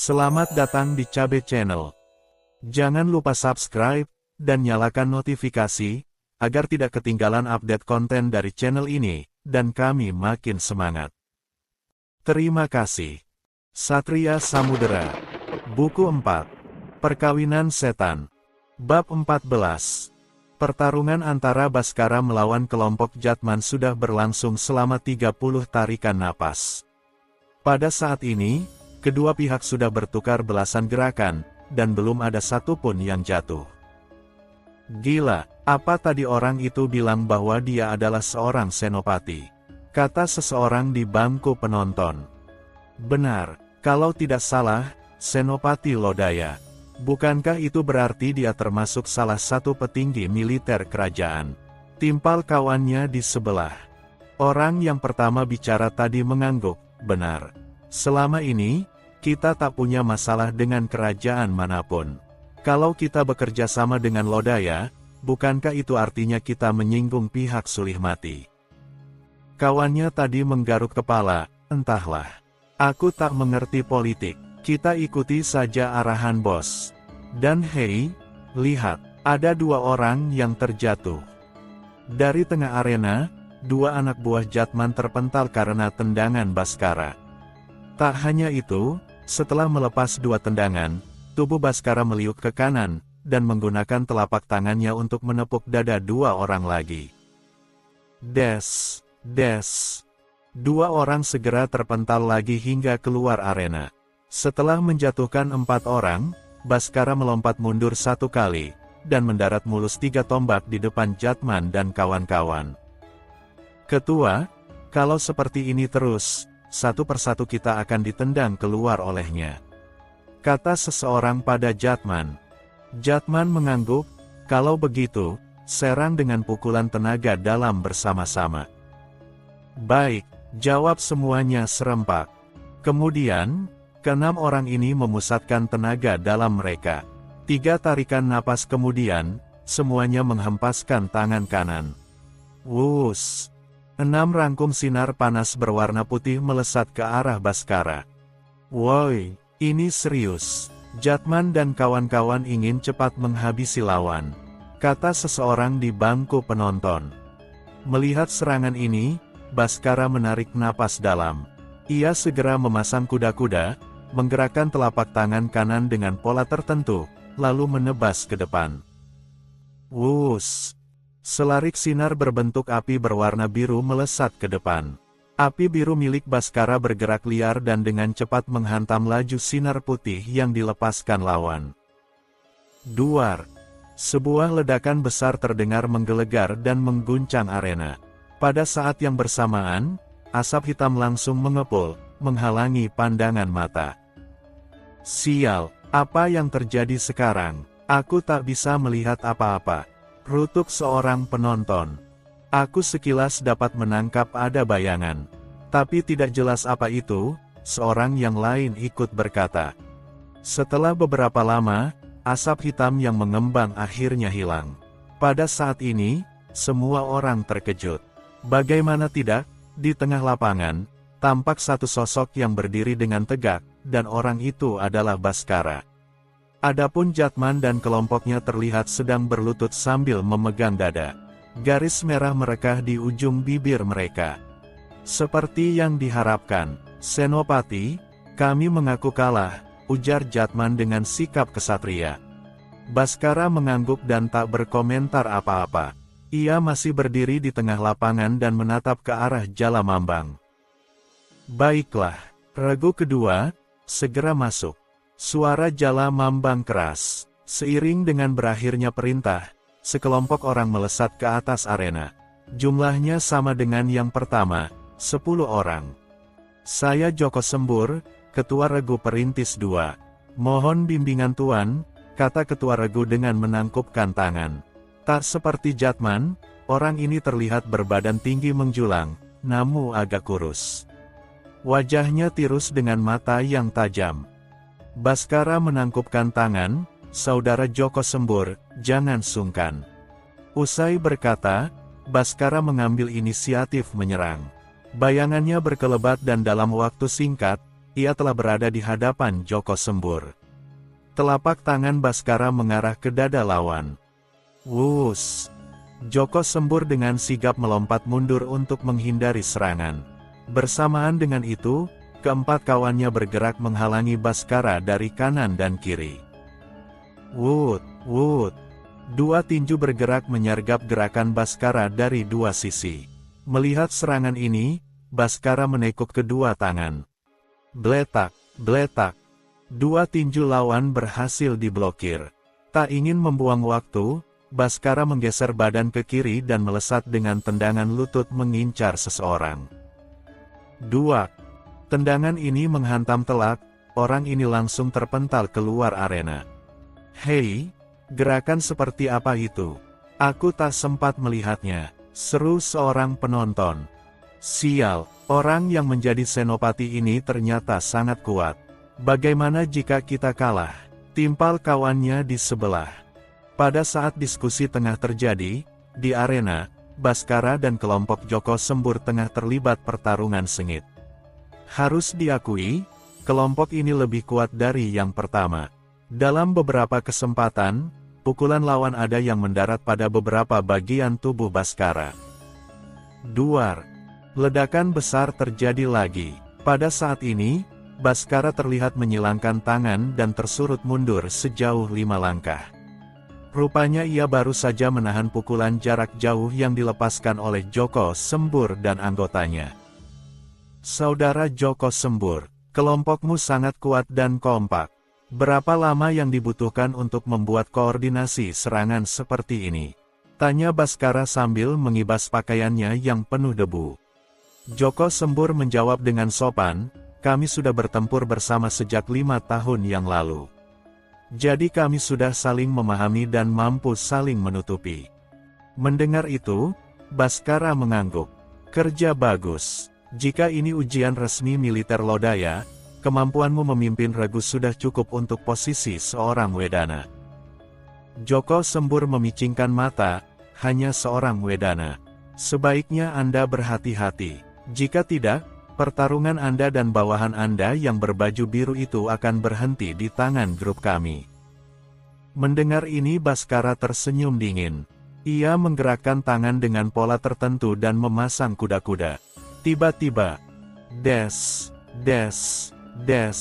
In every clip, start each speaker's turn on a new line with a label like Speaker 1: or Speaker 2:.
Speaker 1: Selamat datang di Cabe Channel. Jangan lupa subscribe dan nyalakan notifikasi agar tidak ketinggalan update konten dari channel ini dan kami makin semangat. Terima kasih. Satria Samudera. Buku 4. Perkawinan Setan. Bab 14. Pertarungan antara Baskara melawan kelompok Jatman sudah berlangsung selama 30 tarikan napas. Pada saat ini, kedua pihak sudah bertukar belasan gerakan, dan belum ada satupun yang jatuh. Gila, apa tadi orang itu bilang bahwa dia adalah seorang senopati? Kata seseorang di bangku penonton. Benar, kalau tidak salah, senopati Lodaya. Bukankah itu berarti dia termasuk salah satu petinggi militer kerajaan? Timpal kawannya di sebelah. Orang yang pertama bicara tadi mengangguk, benar. Selama ini, kita tak punya masalah dengan kerajaan manapun. Kalau kita bekerja sama dengan Lodaya, bukankah itu artinya kita menyinggung pihak sulih mati? Kawannya tadi menggaruk kepala, entahlah. Aku tak mengerti politik, kita ikuti saja arahan bos. Dan hei, lihat, ada dua orang yang terjatuh. Dari tengah arena, dua anak buah Jatman terpental karena tendangan Baskara. Tak hanya itu, setelah melepas dua tendangan, tubuh Baskara meliuk ke kanan, dan menggunakan telapak tangannya untuk menepuk dada dua orang lagi. Des. Dua orang segera terpental lagi hingga keluar arena. Setelah menjatuhkan 4 orang, Baskara melompat mundur 1 kali, dan mendarat mulus 3 tombak di depan Jatman dan kawan-kawan. Ketua, kalau seperti ini terus, satu persatu kita akan ditendang keluar olehnya. Kata seseorang pada Jatman. Jatman mengangguk, kalau begitu, serang dengan pukulan tenaga dalam bersama-sama. Baik, jawab semuanya serempak. Kemudian, keenam orang ini memusatkan tenaga dalam mereka. 3 tarikan napas kemudian, semuanya menghempaskan tangan kanan. Wus! 6 rangkum sinar panas berwarna putih melesat ke arah Baskara. Woi, ini serius. Jatman dan kawan-kawan ingin cepat menghabisi lawan. Kata seseorang di bangku penonton. Melihat serangan ini, Baskara menarik napas dalam. Ia segera memasang kuda-kuda, menggerakkan telapak tangan kanan dengan pola tertentu, lalu menebas ke depan. Wus! Selarik sinar berbentuk api berwarna biru melesat ke depan. Api biru milik Baskara bergerak liar dan dengan cepat menghantam laju sinar putih yang dilepaskan lawan. Duar! Sebuah ledakan besar terdengar menggelegar dan mengguncang arena. Pada saat yang bersamaan, asap hitam langsung mengepul, menghalangi pandangan mata. Sial, apa yang terjadi sekarang? Aku tak bisa melihat apa-apa. Rutuk seorang penonton. Aku sekilas dapat menangkap ada bayangan. Tapi tidak jelas apa itu, seorang yang lain ikut berkata. Setelah beberapa lama, asap hitam yang mengembang akhirnya hilang. Pada saat ini, semua orang terkejut. Bagaimana tidak, di tengah lapangan, tampak satu sosok yang berdiri dengan tegak, dan orang itu adalah Baskara. Adapun Jatman dan kelompoknya terlihat sedang berlutut sambil memegang dada. Garis merah merekah di ujung bibir mereka. Seperti yang diharapkan, Senopati, kami mengaku kalah, ujar Jatman dengan sikap kesatria. Baskara mengangguk dan tak berkomentar apa-apa. Ia masih berdiri di tengah lapangan dan menatap ke arah Jalamambang. Baiklah, regu kedua, segera masuk. Suara Jalamambang keras. Seiring dengan berakhirnya perintah, sekelompok orang melesat ke atas arena. Jumlahnya sama dengan yang pertama, 10 orang. Saya Joko Sembur, Ketua Regu Perintis 2. Mohon bimbingan Tuan, kata Ketua Regu dengan menangkupkan tangan. Tak seperti Jatman, orang ini terlihat berbadan tinggi menjulang, namun agak kurus. Wajahnya tirus dengan mata yang tajam. Baskara menangkupkan tangan, Saudara Joko Sembur, jangan sungkan. Usai berkata, Baskara mengambil inisiatif menyerang. Bayangannya berkelebat dan dalam waktu singkat, ia telah berada di hadapan Joko Sembur. Telapak tangan Baskara mengarah ke dada lawan. Wus! Joko Sembur dengan sigap melompat mundur untuk menghindari serangan. Bersamaan dengan itu, keempat kawannya bergerak menghalangi Baskara dari kanan dan kiri. Wut! Wut! Dua tinju bergerak menyergap gerakan Baskara dari dua sisi. Melihat serangan ini, Baskara menekuk kedua tangan. Bletak! Bletak! Dua tinju lawan berhasil diblokir. Tak ingin membuang waktu, Baskara menggeser badan ke kiri dan melesat dengan tendangan lutut mengincar seseorang. Duak! Tendangan ini menghantam telak, orang ini langsung terpental keluar arena. Hei! Gerakan seperti apa itu? Aku tak sempat melihatnya, seru seorang penonton. Sial, orang yang menjadi senopati ini ternyata sangat kuat. Bagaimana jika kita kalah? Timpal kawannya di sebelah. Pada saat diskusi tengah terjadi, di arena, Baskara dan kelompok Joko Sembur tengah terlibat pertarungan sengit. Harus diakui, kelompok ini lebih kuat dari yang pertama. Dalam beberapa kesempatan, pukulan lawan ada yang mendarat pada beberapa bagian tubuh Baskara. Duar! Ledakan besar terjadi lagi. Pada saat ini, Baskara terlihat menyilangkan tangan dan tersurut mundur sejauh 5 langkah. Rupanya ia baru saja menahan pukulan jarak jauh yang dilepaskan oleh Joko Sembur dan anggotanya. Saudara Joko Sembur, kelompokmu sangat kuat dan kompak. Berapa lama yang dibutuhkan untuk membuat koordinasi serangan seperti ini? Tanya Baskara sambil mengibas pakaiannya yang penuh debu. Joko Sembur menjawab dengan sopan, kami sudah bertempur bersama sejak 5 tahun yang lalu. Jadi kami sudah saling memahami dan mampu saling menutupi. Mendengar itu, Baskara mengangguk. Kerja bagus. Jika ini ujian resmi militer Lodaya, kemampuanmu memimpin regu sudah cukup untuk posisi seorang Wedana. Joko Sembur memicingkan mata, hanya seorang Wedana. Sebaiknya Anda berhati-hati. Jika tidak, pertarungan Anda dan bawahan Anda yang berbaju biru itu akan berhenti di tangan grup kami. Mendengar ini Baskara tersenyum dingin. Ia menggerakkan tangan dengan pola tertentu dan memasang kuda-kuda. Tiba-tiba, des, des, des.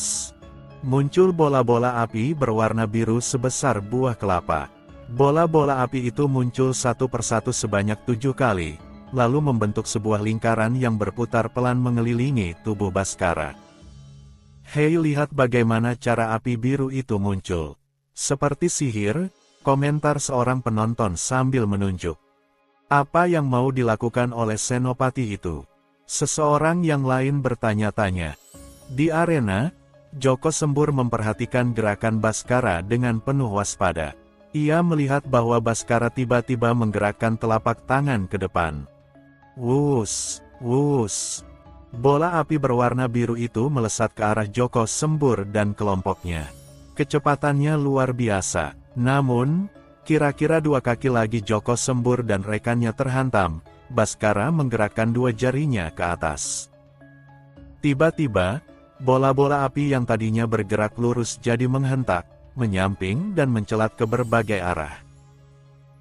Speaker 1: Muncul bola-bola api berwarna biru sebesar buah kelapa. Bola-bola api itu muncul satu persatu sebanyak 7 kali, lalu membentuk sebuah lingkaran yang berputar pelan mengelilingi tubuh Baskara. Hei, lihat bagaimana cara api biru itu muncul. Seperti sihir, komentar seorang penonton sambil menunjuk. Apa yang mau dilakukan oleh senopati itu? Seseorang yang lain bertanya-tanya. Di arena, Joko Sembur memperhatikan gerakan Baskara dengan penuh waspada. Ia melihat bahwa Baskara tiba-tiba menggerakkan telapak tangan ke depan. Wus, wus. Bola api berwarna biru itu melesat ke arah Joko Sembur dan kelompoknya. Kecepatannya luar biasa. Namun, kira-kira 2 kaki lagi Joko Sembur dan rekannya terhantam. Baskara menggerakkan 2 jarinya ke atas. Tiba-tiba, bola-bola api yang tadinya bergerak lurus jadi menghentak, menyamping dan mencelat ke berbagai arah.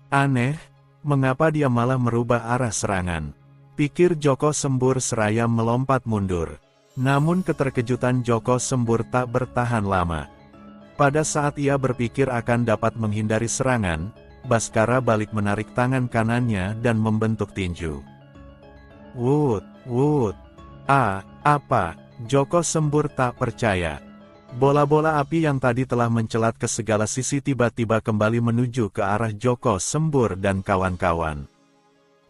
Speaker 1: Aneh, mengapa dia malah merubah arah serangan? Pikir Joko Sembur seraya melompat mundur. Namun keterkejutan Joko Sembur tak bertahan lama. Pada saat ia berpikir akan dapat menghindari serangan, Baskara balik menarik tangan kanannya dan membentuk tinju. Wut, wut. Apa? Joko Sembur tak percaya. Bola-bola api yang tadi telah mencelat ke segala sisi tiba-tiba kembali menuju ke arah Joko Sembur dan kawan-kawan.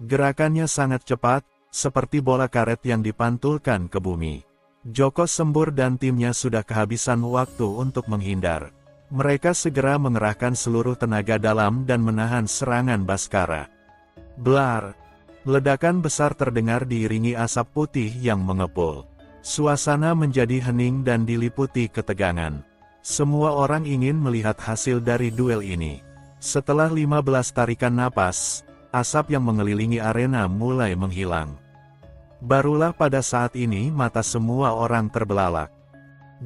Speaker 1: Gerakannya sangat cepat, seperti bola karet yang dipantulkan ke bumi. Joko Sembur dan timnya sudah kehabisan waktu untuk menghindar. Mereka segera mengerahkan seluruh tenaga dalam dan menahan serangan Baskara. Blar! Ledakan besar terdengar diiringi asap putih yang mengepul. Suasana menjadi hening dan diliputi ketegangan. Semua orang ingin melihat hasil dari duel ini. Setelah 15 tarikan napas, asap yang mengelilingi arena mulai menghilang. Barulah pada saat ini mata semua orang terbelalak.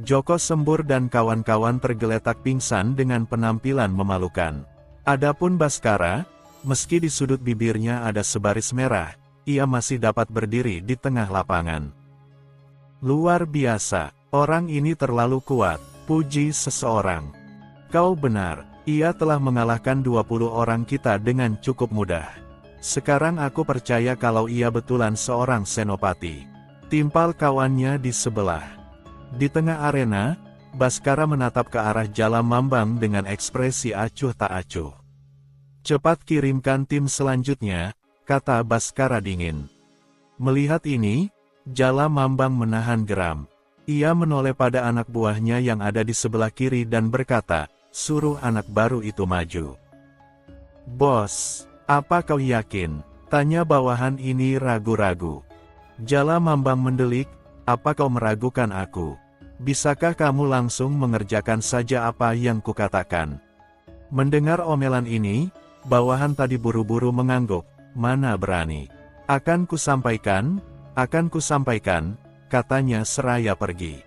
Speaker 1: Joko Sembur dan kawan-kawan tergeletak pingsan dengan penampilan memalukan. Adapun Baskara, meski di sudut bibirnya ada sebaris merah, ia masih dapat berdiri di tengah lapangan. Luar biasa, orang ini terlalu kuat, puji seseorang. Kau benar, ia telah mengalahkan 20 orang kita dengan cukup mudah. Sekarang aku percaya kalau ia betulan seorang senopati. Timpal kawannya di sebelah. Di tengah arena, Baskara menatap ke arah Jalamambang dengan ekspresi acuh tak acuh. Cepat kirimkan tim selanjutnya, kata Baskara dingin. Melihat ini, Jalamambang menahan geram. Ia menoleh pada anak buahnya yang ada di sebelah kiri dan berkata, suruh anak baru itu maju. Bos, apa kau yakin? Tanya bawahan ini ragu-ragu. Jalamambang mendelik, apa kau meragukan aku? Bisakah kamu langsung mengerjakan saja apa yang kukatakan? Mendengar omelan ini, bawahan tadi buru-buru mengangguk, mana berani. Akan kusampaikan, katanya seraya pergi.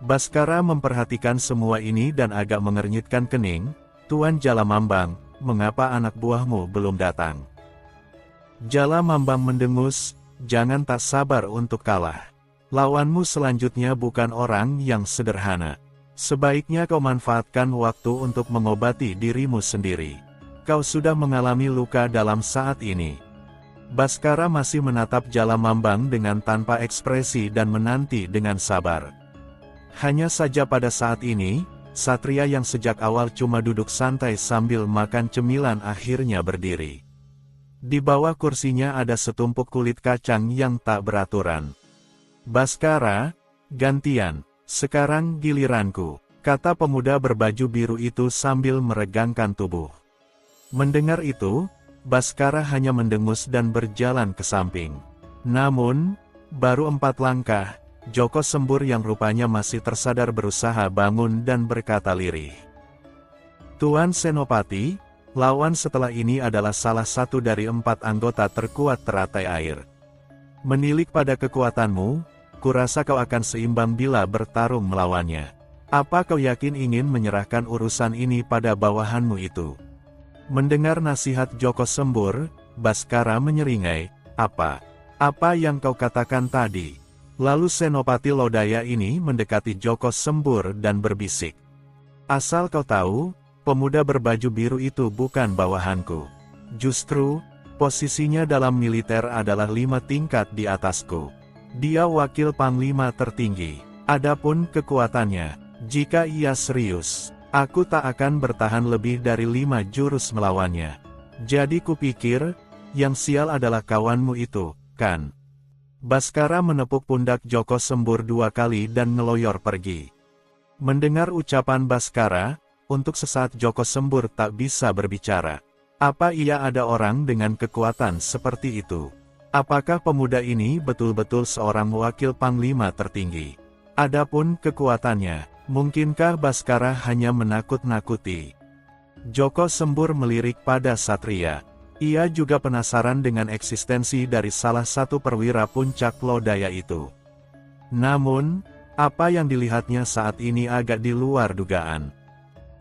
Speaker 1: Baskara memperhatikan semua ini dan agak mengernyitkan kening. Tuan Jalamambang, mengapa anak buahmu belum datang? Jalamambang mendengus, jangan tak sabar untuk kalah. Lawanmu selanjutnya bukan orang yang sederhana. Sebaiknya kau manfaatkan waktu untuk mengobati dirimu sendiri. Kau sudah mengalami luka dalam saat ini. Baskara masih menatap Jalamambang dengan tanpa ekspresi dan menanti dengan sabar. Hanya saja pada saat ini, satria yang sejak awal cuma duduk santai sambil makan cemilan akhirnya berdiri. Di bawah kursinya ada setumpuk kulit kacang yang tak beraturan. Baskara, gantian, sekarang giliranku, kata pemuda berbaju biru itu sambil meregangkan tubuh. Mendengar itu, Baskara hanya mendengus dan berjalan ke samping. Namun, baru 4 langkah, Joko Sembur yang rupanya masih tersadar berusaha bangun dan berkata lirih. Tuan Senopati, lawan setelah ini adalah salah satu dari 4 anggota terkuat teratai air. Menilik pada kekuatanmu, kurasa kau akan seimbang bila bertarung melawannya. Apa kau yakin ingin menyerahkan urusan ini pada bawahanmu itu? Mendengar nasihat Joko Sembur, Baskara menyeringai, apa yang kau katakan tadi? Lalu Senopati Lodaya ini mendekati Joko Sembur dan berbisik. Asal kau tahu, pemuda berbaju biru itu bukan bawahanku. Justru, posisinya dalam militer adalah 5 tingkat di atasku. Dia wakil panglima tertinggi. Adapun kekuatannya, jika ia serius, aku tak akan bertahan lebih dari 5 jurus melawannya. Jadi kupikir, yang sial adalah kawanmu itu, kan? Baskara menepuk pundak Joko Sembur 2 kali dan ngeloyor pergi. Mendengar ucapan Baskara, untuk sesaat Joko Sembur tak bisa berbicara. Apa ia ada orang dengan kekuatan seperti itu? Apakah pemuda ini betul-betul seorang wakil panglima tertinggi? Adapun kekuatannya, mungkinkah Baskara hanya menakut-nakuti? Joko Sembur melirik pada satria. Ia juga penasaran dengan eksistensi dari salah satu perwira puncak Lodaya itu. Namun, apa yang dilihatnya saat ini agak di luar dugaan.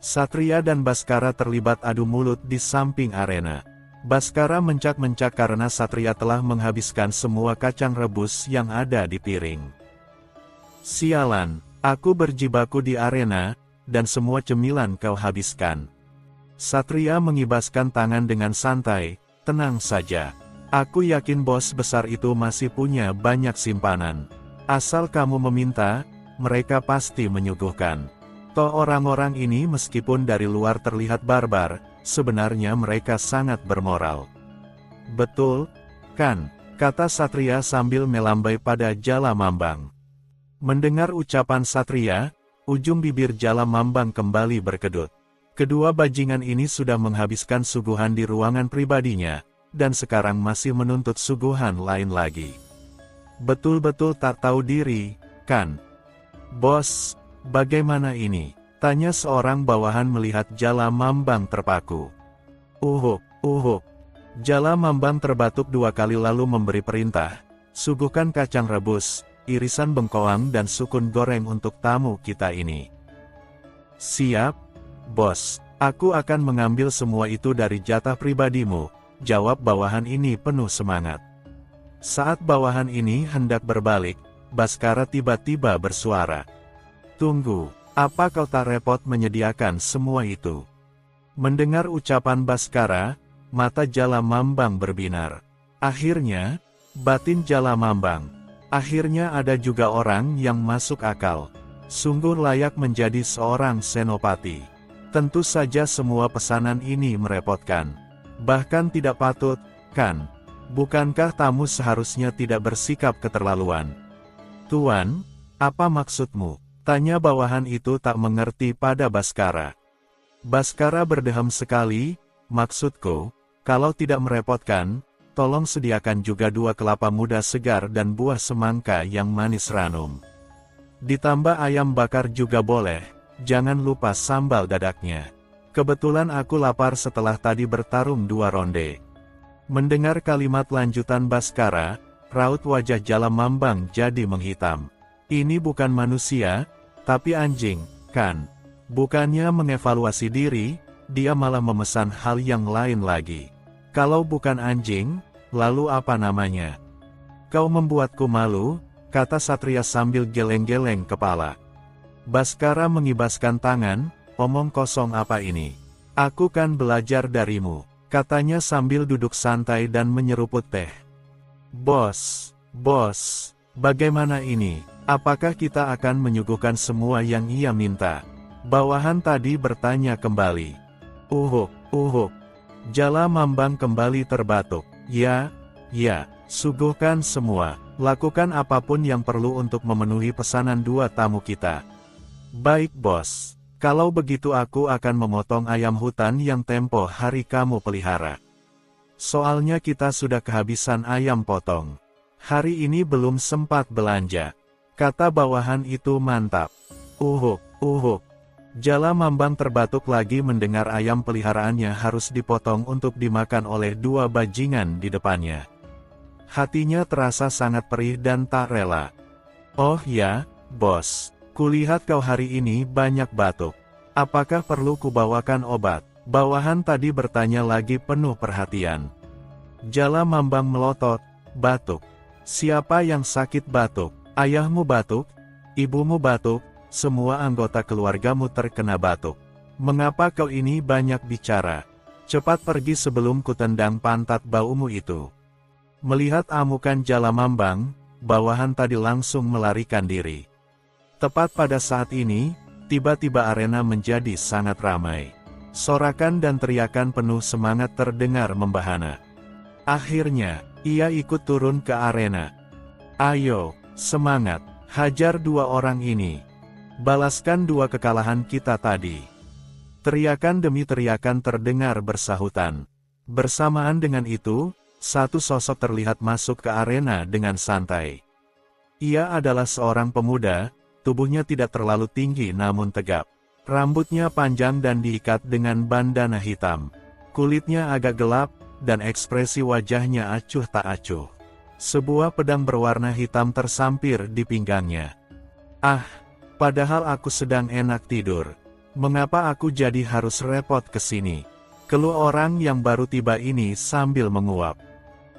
Speaker 1: Satria dan Baskara terlibat adu mulut di samping arena. Baskara mencak-mencak karena satria telah menghabiskan semua kacang rebus yang ada di piring. Sialan, aku berjibaku di arena, dan semua cemilan kau habiskan. Satria mengibaskan tangan dengan santai, tenang saja. Aku yakin bos besar itu masih punya banyak simpanan. Asal kamu meminta, mereka pasti menyuguhkan. Toh orang-orang ini meskipun dari luar terlihat barbar, sebenarnya mereka sangat bermoral. Betul, kan? Kata Satria sambil melambai pada Jalamambang. Mendengar ucapan Satria, ujung bibir Jalamambang kembali berkedut. Kedua bajingan ini sudah menghabiskan suguhan di ruangan pribadinya, dan sekarang masih menuntut suguhan lain lagi. Betul-betul tak tahu diri, kan? Bos, bagaimana ini? Tanya seorang bawahan melihat Jalamambang terpaku. Uhuk. Jalamambang terbatuk 2 kali lalu memberi perintah. Suguhkan kacang rebus, irisan bengkoang dan sukun goreng untuk tamu kita ini. Siap, bos. Aku akan mengambil semua itu dari jatah pribadimu, jawab bawahan ini penuh semangat. Saat bawahan ini hendak berbalik, Baskara tiba-tiba bersuara. Tunggu, apa kau tak repot menyediakan semua itu? Mendengar ucapan Baskara, mata Jalamambang berbinar. Akhirnya, batin Jalamambang. Akhirnya ada juga orang yang masuk akal. Sungguh layak menjadi seorang senopati. Tentu saja semua pesanan ini merepotkan. Bahkan tidak patut, kan? Bukankah tamu seharusnya tidak bersikap keterlaluan? Tuan, apa maksudmu? Tanya bawahan itu tak mengerti pada Baskara. Baskara berdeham sekali, maksudku, kalau tidak merepotkan, tolong sediakan juga 2 kelapa muda segar dan buah semangka yang manis ranum. Ditambah ayam bakar juga boleh, jangan lupa sambal dadaknya. Kebetulan aku lapar setelah tadi bertarung 2 ronde. Mendengar kalimat lanjutan Baskara, raut wajah Jalamambang jadi menghitam. Ini bukan manusia, tapi anjing, kan? Bukannya mengevaluasi diri, dia malah memesan hal yang lain lagi. Kalau bukan anjing, lalu apa namanya? Kau membuatku malu, kata Satria sambil geleng-geleng kepala. Baskara mengibaskan tangan, omong kosong apa ini? Aku kan belajar darimu, katanya sambil duduk santai dan menyeruput teh. Bos, bagaimana ini? Apakah kita akan menyuguhkan semua yang ia minta? Bawahan tadi bertanya kembali. Uhuk. Jalamambang kembali terbatuk. Ya, suguhkan semua. Lakukan apapun yang perlu untuk memenuhi pesanan 2 tamu kita. Baik bos. Kalau begitu aku akan memotong ayam hutan yang tempo hari kamu pelihara. Soalnya kita sudah kehabisan ayam potong. Hari ini belum sempat belanja. Kata bawahan itu mantap. Uhuk. Jalamambang terbatuk lagi mendengar ayam peliharaannya harus dipotong untuk dimakan oleh 2 bajingan di depannya. Hatinya terasa sangat perih dan tak rela. Oh ya, bos. Kulihat kau hari ini banyak batuk. Apakah perlu kubawakan obat? Bawahan tadi bertanya lagi penuh perhatian. Jalamambang melotot. Batuk. Siapa yang sakit batuk? Ayahmu batuk? Ibumu batuk? Semua anggota keluargamu terkena batuk. Mengapa kau ini banyak bicara? Cepat pergi sebelum kutendang pantat baumu itu. Melihat amukan Jalamambang, bawahan tadi langsung melarikan diri. Tepat pada saat ini, tiba-tiba arena menjadi sangat ramai. Sorakan dan teriakan penuh semangat terdengar membahana. Akhirnya, ia ikut turun ke arena. Ayo, semangat, hajar 2 orang ini. Balaskan 2 kekalahan kita tadi. Teriakan demi teriakan terdengar bersahutan. Bersamaan dengan itu, satu sosok terlihat masuk ke arena dengan santai. Ia adalah seorang pemuda. Tubuhnya tidak terlalu tinggi namun tegap. Rambutnya panjang dan diikat dengan bandana hitam. Kulitnya agak gelap, dan ekspresi wajahnya acuh tak acuh. Sebuah pedang berwarna hitam tersampir di pinggangnya. Ah, padahal aku sedang enak tidur. Mengapa aku jadi harus repot ke sini? Keluh orang yang baru tiba ini sambil menguap.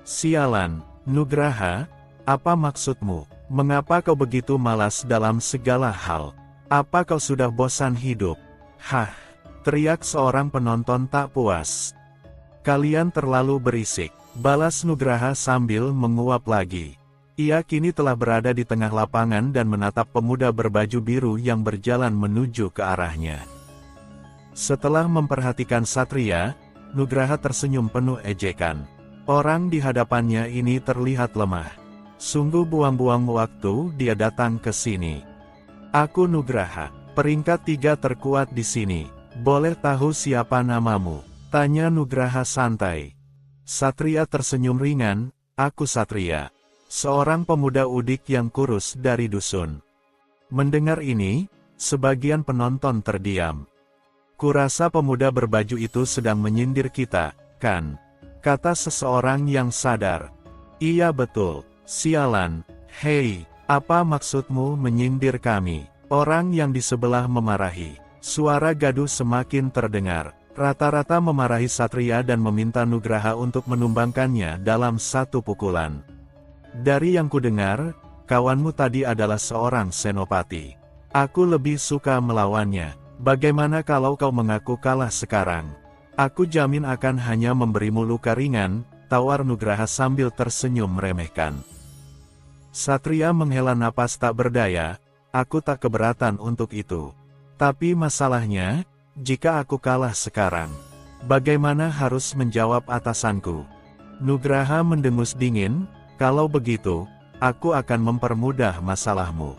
Speaker 1: Sialan, Nugraha, apa maksudmu? Mengapa kau begitu malas dalam segala hal? Apa kau sudah bosan hidup? Hah! Teriak seorang penonton tak puas. Kalian terlalu berisik, balas Nugraha sambil menguap lagi. Ia kini telah berada di tengah lapangan dan menatap pemuda berbaju biru yang berjalan menuju ke arahnya. Setelah memperhatikan Satria, Nugraha tersenyum penuh ejekan. Orang di hadapannya ini terlihat lemah. Sungguh buang-buang waktu dia datang ke sini. Aku Nugraha, peringkat 3 terkuat di sini. Boleh tahu siapa namamu? Tanya Nugraha santai. Satria tersenyum ringan. Aku Satria, seorang pemuda udik yang kurus dari dusun. Mendengar ini, sebagian penonton terdiam. Kurasa pemuda berbaju itu sedang menyindir kita, kan? Kata seseorang yang sadar. Iya betul. Sialan, hei, Apa maksudmu menyindir kami? Orang yang di sebelah memarahi. Suara gaduh semakin terdengar. Rata-rata memarahi Satria dan meminta Nugraha untuk menumbangkannya dalam satu pukulan. Dari yang kudengar, kawanmu tadi adalah seorang senopati. Aku lebih suka melawannya. Bagaimana kalau kau mengaku kalah sekarang? Aku jamin akan hanya memberimu luka ringan, tawar Nugraha sambil tersenyum meremehkan. Satria menghela napas tak berdaya, aku tak keberatan untuk itu. Tapi masalahnya, jika aku kalah sekarang, bagaimana harus menjawab atasanku? Nugraha mendengus dingin, kalau begitu, aku akan mempermudah masalahmu.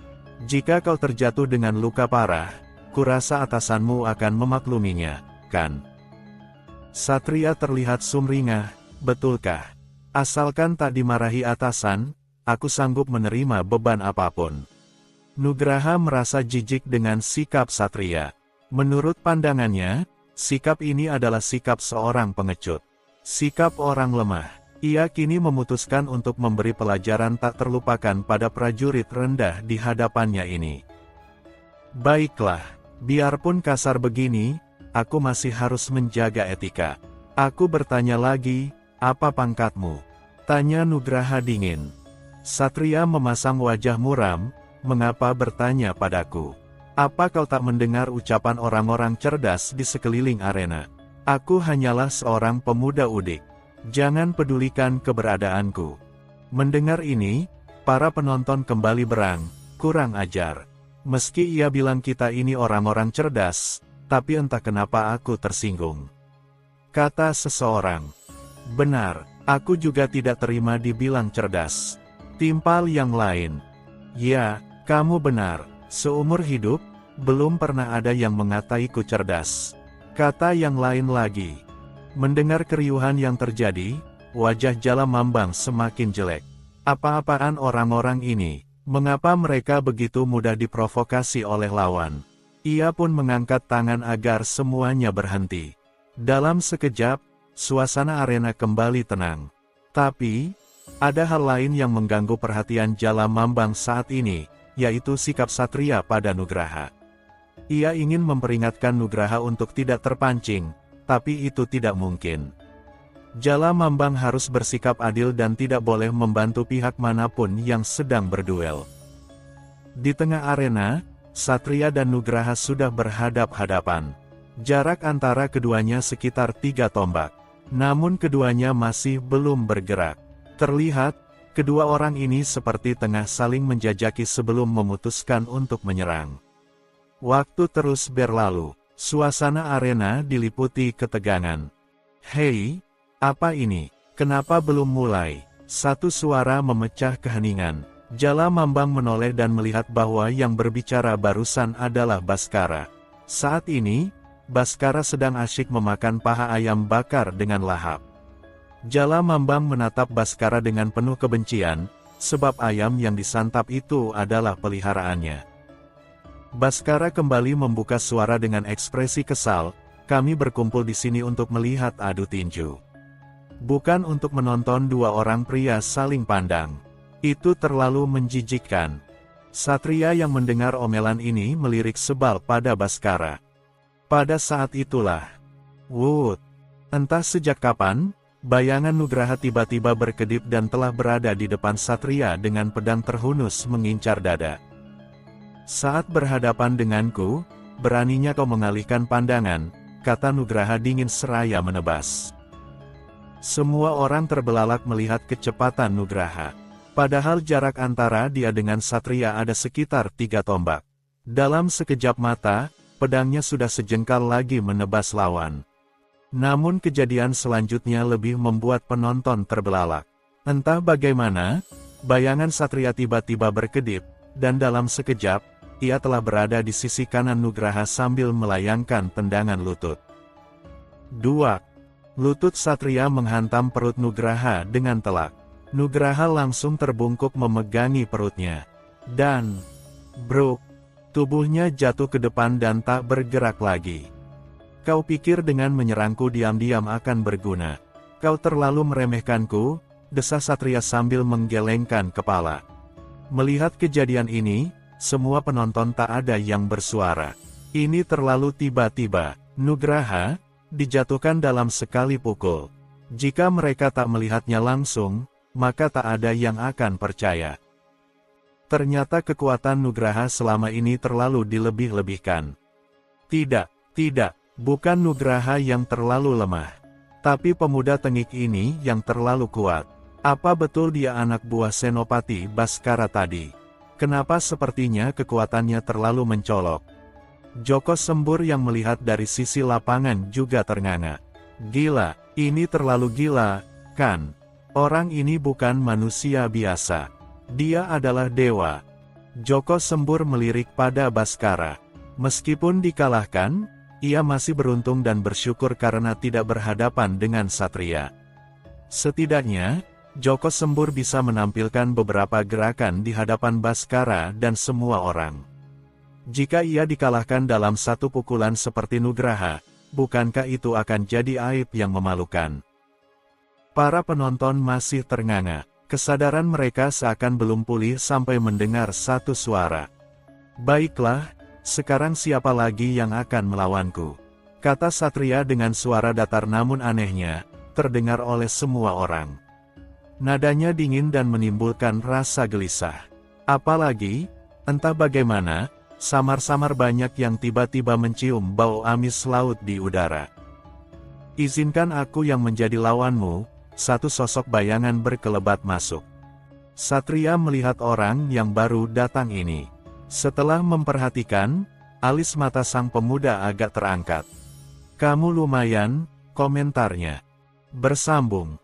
Speaker 1: Jika kau terjatuh dengan luka parah, kurasa atasanmu akan memakluminya, kan? Satria terlihat sumringah, betulkah? Asalkan tak dimarahi atasan, aku sanggup menerima beban apapun. Nugraha merasa jijik dengan sikap Satria. Menurut pandangannya, sikap ini adalah sikap seorang pengecut. Sikap orang lemah. Ia kini memutuskan untuk memberi pelajaran tak terlupakan pada prajurit rendah di hadapannya ini. Baiklah, biarpun kasar begini, aku masih harus menjaga etika. Aku bertanya lagi, apa pangkatmu? Tanya Nugraha dingin. Satria memasang wajah muram, mengapa bertanya padaku? Apa kau tak mendengar ucapan orang-orang cerdas di sekeliling arena? Aku hanyalah seorang pemuda udik. Jangan pedulikan keberadaanku. Mendengar ini, para penonton kembali berang, kurang ajar. Meski ia bilang kita ini orang-orang cerdas, tapi entah kenapa aku tersinggung. Kata seseorang. Benar, aku juga tidak terima dibilang cerdas. Timpal yang lain. Ya, kamu benar. Seumur hidup, belum pernah ada yang mengataiku cerdas. Kata yang lain lagi. Mendengar keriuhan yang terjadi, wajah Jalamambang semakin jelek. Apa-apaan orang-orang ini? Mengapa mereka begitu mudah diprovokasi oleh lawan? Ia pun mengangkat tangan agar semuanya berhenti. Dalam sekejap, suasana arena kembali tenang. Tapi, ada hal lain yang mengganggu perhatian Jalamambang saat ini, yaitu sikap Satria pada Nugraha. Ia ingin memperingatkan Nugraha untuk tidak terpancing, tapi itu tidak mungkin. Jalamambang harus bersikap adil dan tidak boleh membantu pihak manapun yang sedang berduel. Di tengah arena, Satria dan Nugraha sudah berhadap-hadapan. Jarak antara keduanya sekitar 3 tombak. Namun keduanya masih belum bergerak. Terlihat, kedua orang ini seperti tengah saling menjajaki sebelum memutuskan untuk menyerang. Waktu terus berlalu, suasana arena diliputi ketegangan. Hei, apa ini? Kenapa belum mulai? Satu suara memecah keheningan. Jalamambang menoleh dan melihat bahwa yang berbicara barusan adalah Baskara. Saat ini, Baskara sedang asyik memakan paha ayam bakar dengan lahap. Jalamambang menatap Baskara dengan penuh kebencian, sebab ayam yang disantap itu adalah peliharaannya. Baskara kembali membuka suara dengan ekspresi kesal, kami berkumpul di sini untuk melihat adu tinju. Bukan untuk menonton dua orang pria saling pandang. Itu terlalu menjijikkan. Satria yang mendengar omelan ini melirik sebal pada Baskara. Pada saat itulah, entah sejak kapan, bayangan Nugraha tiba-tiba berkedip dan telah berada di depan Satria dengan pedang terhunus mengincar dada. Saat berhadapan denganku, beraninya kau mengalihkan pandangan, kata Nugraha dingin seraya menebas. Semua orang terbelalak melihat kecepatan Nugraha. Padahal jarak antara dia dengan Satria ada sekitar 3 tombak. Dalam sekejap mata, pedangnya sudah sejengkal lagi menebas lawan. Namun kejadian selanjutnya lebih membuat penonton terbelalak. Entah bagaimana, bayangan Satria tiba-tiba berkedip, dan dalam sekejap, ia telah berada di sisi kanan Nugraha sambil melayangkan tendangan lutut. Duak! Lutut Satria menghantam perut Nugraha dengan telak. Nugraha langsung terbungkuk memegangi perutnya. Dan, bruk! Tubuhnya jatuh ke depan dan tak bergerak lagi. Kau pikir dengan menyerangku diam-diam akan berguna? Kau terlalu meremehkanku, desah Satria sambil menggelengkan kepala. Melihat kejadian ini, semua penonton tak ada yang bersuara. Ini terlalu tiba-tiba. Nugraha dijatuhkan dalam sekali pukul. Jika mereka tak melihatnya langsung, maka tak ada yang akan percaya. Ternyata kekuatan Nugraha selama ini terlalu dilebih-lebihkan. Tidak, bukan Nugraha yang terlalu lemah. Tapi pemuda tengik ini yang terlalu kuat. Apa betul dia anak buah Senopati Baskara tadi? Kenapa sepertinya kekuatannya terlalu mencolok? Joko Sembur yang melihat dari sisi lapangan juga ternganga. Gila, ini terlalu gila, kan? Orang ini bukan manusia biasa. Dia adalah dewa. Joko Sembur melirik pada Baskara. Meskipun dikalahkan, ia masih beruntung dan bersyukur karena tidak berhadapan dengan satria. Setidaknya, Joko Sembur bisa menampilkan beberapa gerakan di hadapan Baskara dan semua orang. Jika ia dikalahkan dalam satu pukulan seperti Nugraha, bukankah itu akan jadi aib yang memalukan? Para penonton masih ternganga. Kesadaran mereka seakan belum pulih sampai mendengar satu suara. Baiklah, sekarang siapa lagi yang akan melawanku? Kata satria dengan suara datar namun anehnya, terdengar oleh semua orang. Nadanya dingin dan menimbulkan rasa gelisah. Apalagi, entah bagaimana, samar-samar banyak yang tiba-tiba mencium bau amis laut di udara. Izinkan aku yang menjadi lawanmu, satu sosok bayangan berkelebat masuk. Satria melihat orang yang baru datang ini. Setelah memperhatikan, alis mata sang pemuda agak terangkat. Kamu lumayan, komentarnya. Bersambung.